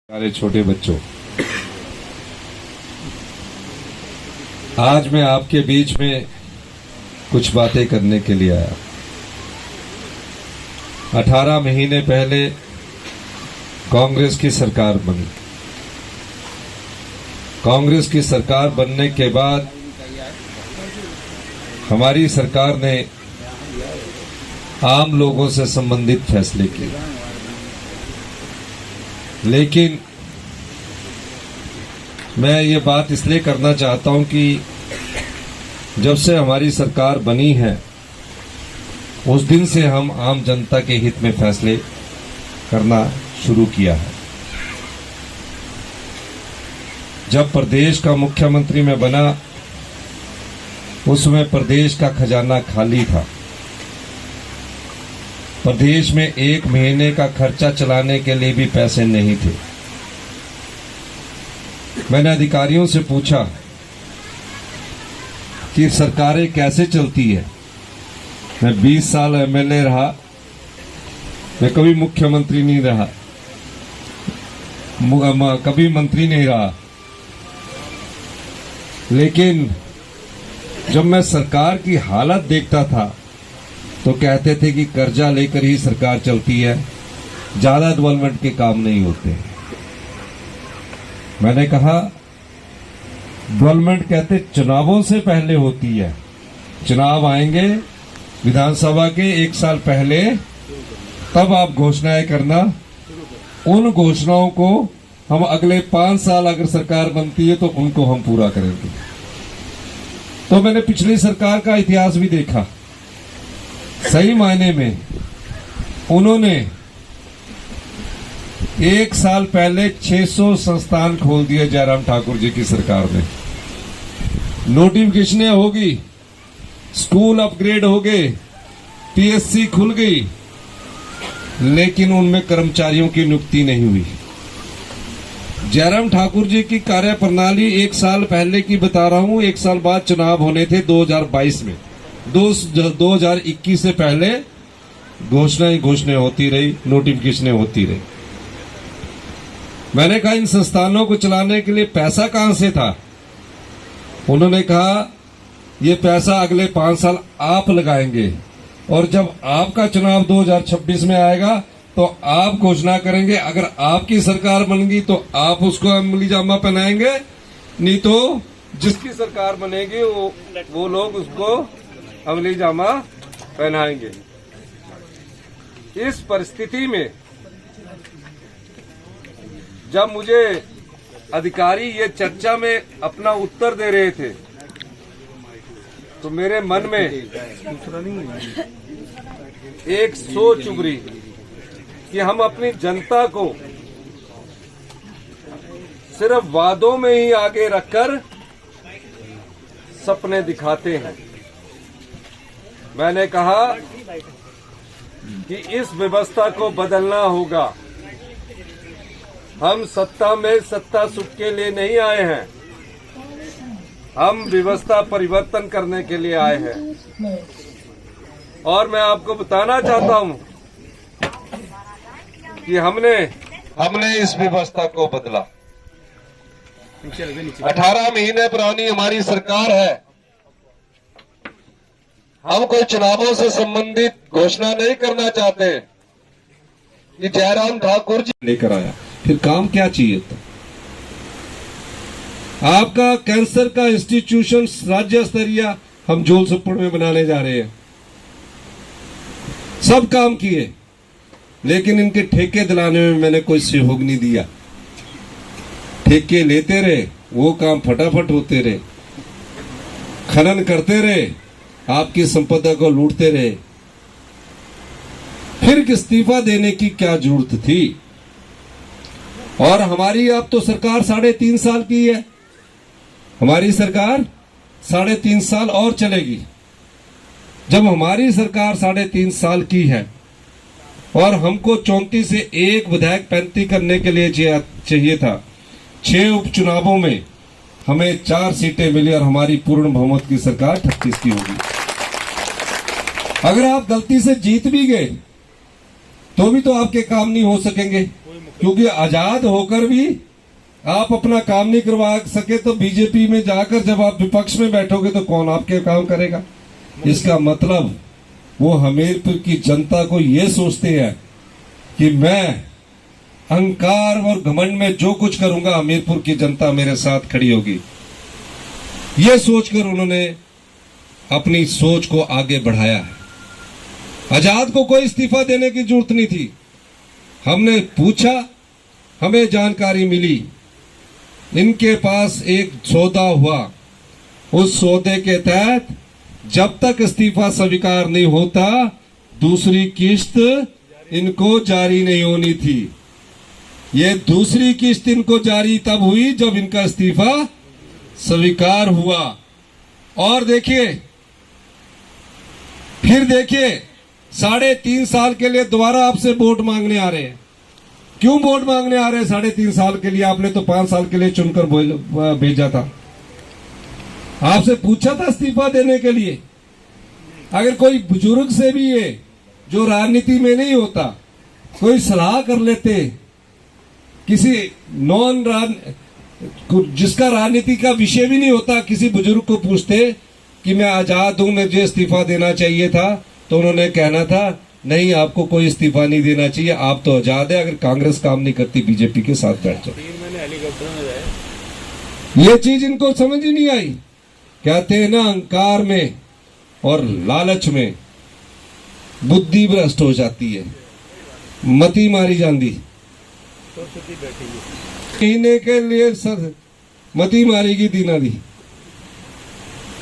प्यारे छोटे बच्चों, आज मैं आपके बीच में कुछ बातें करने के लिए आया। 18 महीने पहले कांग्रेस की सरकार बनी। कांग्रेस की सरकार बनने के बाद हमारी सरकार ने आम लोगों से संबंधित फैसले किए, लेकिन मैं ये बात इसलिए करना चाहता हूं कि जब से हमारी सरकार बनी है उस दिन से हम आम जनता के हित में फैसले करना शुरू किया है। जब प्रदेश का मुख्यमंत्री मैं बना उस समय प्रदेश का खजाना खाली था। प्रदेश में एक महीने का खर्चा चलाने के लिए भी पैसे नहीं थे। मैंने अधिकारियों से पूछा कि सरकारें कैसे चलती है। मैं 20 साल एमएलए रहा, मैं कभी मुख्यमंत्री नहीं रहा, कभी मंत्री नहीं रहा, लेकिन जब मैं सरकार की हालत देखता था तो कहते थे कि कर्जा लेकर ही सरकार चलती है, ज्यादा डेवलपमेंट के काम नहीं होते। मैंने कहा डेवलपमेंट कहते चुनावों से पहले होती है। चुनाव आएंगे विधानसभा के 1 साल पहले, तब आप घोषणाएं करना। उन घोषणाओं को हम अगले 5 साल अगर सरकार बनती है तो उनको हम पूरा करेंगे। तो मैंने पिछली सरकार का इतिहास भी देखा। सही मायने में उन्होंने 1 साल पहले 600 संस्थान खोल दिए जयराम ठाकुर जी की सरकार ने। नोटिफिकेशनें होगी, स्कूल अपग्रेड हो गए, पीएससी खुल गई, लेकिन उनमें कर्मचारियों की नियुक्ति नहीं हुई। जयराम ठाकुर जी की कार्यप्रणाली 1 साल पहले की बता रहा हूं। 1 साल बाद चुनाव होने थे 2022 में। 2021 से पहले घोषणाएं होती रही, नोटिफिकेशनें होती रही। मैंने कहा इन संस्थानों को चलाने के लिए पैसा कहां से था? उन्होंने कहा ये पैसा अगले 5 साल आप लगाएंगे और जब आपका चुनाव 2026 में आएगा तो आप घोषणा करेंगे। अगर आपकी सरकार बन गई तो आप उसको अमली जामा पहनाएंगे, नहीं तो जिसकी सरकार बनेगी वो लोग उसको अमली जामा पहनाएंगे। इस परिस्थिति में जब मुझे अधिकारी ये चर्चा में अपना उत्तर दे रहे थे तो मेरे मन में एक सोच उभरी कि हम अपनी जनता को सिर्फ वादों में ही आगे रखकर सपने दिखाते हैं। मैंने कहा कि इस व्यवस्था को बदलना होगा। हम सत्ता में सत्ता सुख के लिए नहीं आए हैं, हम व्यवस्था परिवर्तन करने के लिए आए हैं। और मैं आपको बताना चाहता हूं कि हमने इस व्यवस्था को बदला। 18 महीने पुरानी हमारी सरकार है। हम कोई चुनावों से संबंधित घोषणा नहीं करना चाहते। ये जयराम ठाकुर जी लेकर आया, फिर काम क्या चाहिए था? आपका कैंसर का इंस्टीट्यूशन राज्य स्तरीय हम जोल सुप्पड़ में बनाने जा रहे हैं। सब काम किए, लेकिन इनके ठेके दिलाने में मैंने कोई सहयोग नहीं दिया। ठेके लेते रहे, वो काम फटाफट होते रहे, खनन करते रहे, आपकी संपदा को लूटते रहे। फिर इस्तीफा देने की क्या जरूरत थी? और हमारी अब तो सरकार 3.5 साल की है। हमारी सरकार 3.5 साल और चलेगी। जब हमारी सरकार 3.5 साल की है और हमको 34 से 1 विधायक 35 करने के लिए चाहिए था, 6 उपचुनावों में हमें 4 सीटें मिली और हमारी पूर्ण बहुमत की सरकार 38 की होगी। अगर आप गलती से जीत भी गए तो भी तो आपके काम नहीं हो सकेंगे। क्योंकि आजाद होकर भी आप अपना काम नहीं करवा सके तो बीजेपी में जाकर जब आप विपक्ष में बैठोगे तो कौन आपके काम करेगा। इसका मतलब वो हमीरपुर की जनता को ये सोचते हैं कि मैं अहंकार और घमंड में जो कुछ करूंगा हमीरपुर की जनता मेरे साथ खड़ी होगी। ये सोचकर उन्होंने अपनी सोच को आगे बढ़ाया है। आजाद को कोई इस्तीफा देने की जरूरत नहीं थी। हमने पूछा, हमें जानकारी मिली, इनके पास एक सौदा हुआ। उस सौदे के तहत जब तक इस्तीफा स्वीकार नहीं होता दूसरी किस्त इनको जारी नहीं होनी थी। ये दूसरी किस्त इनको जारी तब हुई जब इनका इस्तीफा स्वीकार हुआ। और देखिए, फिर देखिए 3.5 साल के लिए दोबारा आपसे वोट मांगने आ रहे हैं। क्यों वोट मांगने आ रहे हैं 3.5 साल के लिए? आपने तो 5 साल के लिए चुनकर भेजा था। आपसे पूछा था इस्तीफा देने के लिए। अगर कोई बुजुर्ग से भी ये जो राजनीति में नहीं होता कोई सलाह कर लेते, किसी जिसका राजनीति का विषय भी नहीं होता, किसी बुजुर्ग को पूछते कि मैं आजाद हूं, मुझे इस्तीफा देना चाहिए था, तो उन्होंने कहना था नहीं, आपको कोई इस्तीफा नहीं देना चाहिए, आप तो आजाद है, अगर कांग्रेस काम नहीं करती बीजेपी के साथ बैठ जाओ। ये चीज इनको समझ ही नहीं आई। कहते हैं ना, अहंकार में और लालच में बुद्धि भ्रष्ट हो जाती है, मती मारी जाती। महीने के लिए मती मारेगी दीना दी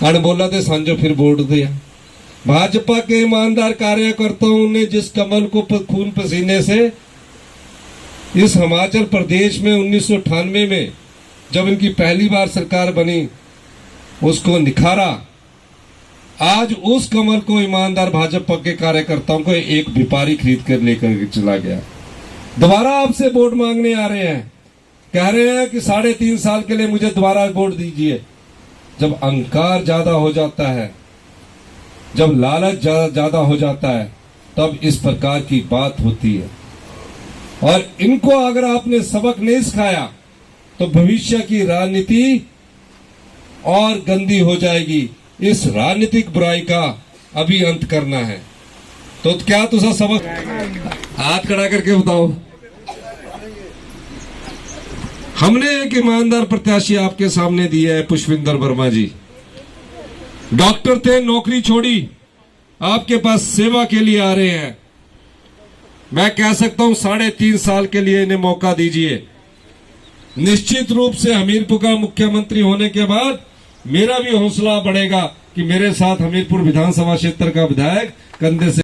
अणबोला ते सांझो फिर वोट दिया। भाजपा के ईमानदार कार्यकर्ताओं ने जिस कमल को खून पसीने से इस हिमाचल प्रदेश में 1998 में जब इनकी पहली बार सरकार बनी उसको निखारा, आज उस कमल को ईमानदार भाजपा के कार्यकर्ताओं को एक व्यापारी खरीद कर लेकर चला गया। दोबारा आपसे वोट मांगने आ रहे हैं, कह रहे हैं कि 3.5 साल के लिए मुझे दोबारा वोट दीजिए। जब अहंकार ज्यादा हो जाता है, जब लालच ज्यादा हो जाता है, तब इस प्रकार की बात होती है। और इनको अगर आपने सबक नहीं सिखाया तो भविष्य की राजनीति और गंदी हो जाएगी। इस राजनीतिक बुराई का अभी अंत करना है। तो क्या तुझा सबक? हाथ खड़ा करके बताओ। हमने एक ईमानदार प्रत्याशी आपके सामने दिया है, पुष्पिंदर वर्मा जी। डॉक्टर थे, नौकरी छोड़ी, आपके पास सेवा के लिए आ रहे हैं। मैं कह सकता हूं 3.5 साल के लिए इन्हें मौका दीजिए। निश्चित रूप से हमीरपुर का मुख्यमंत्री होने के बाद मेरा भी हौसला बढ़ेगा कि मेरे साथ हमीरपुर विधानसभा क्षेत्र का विधायक कंधे से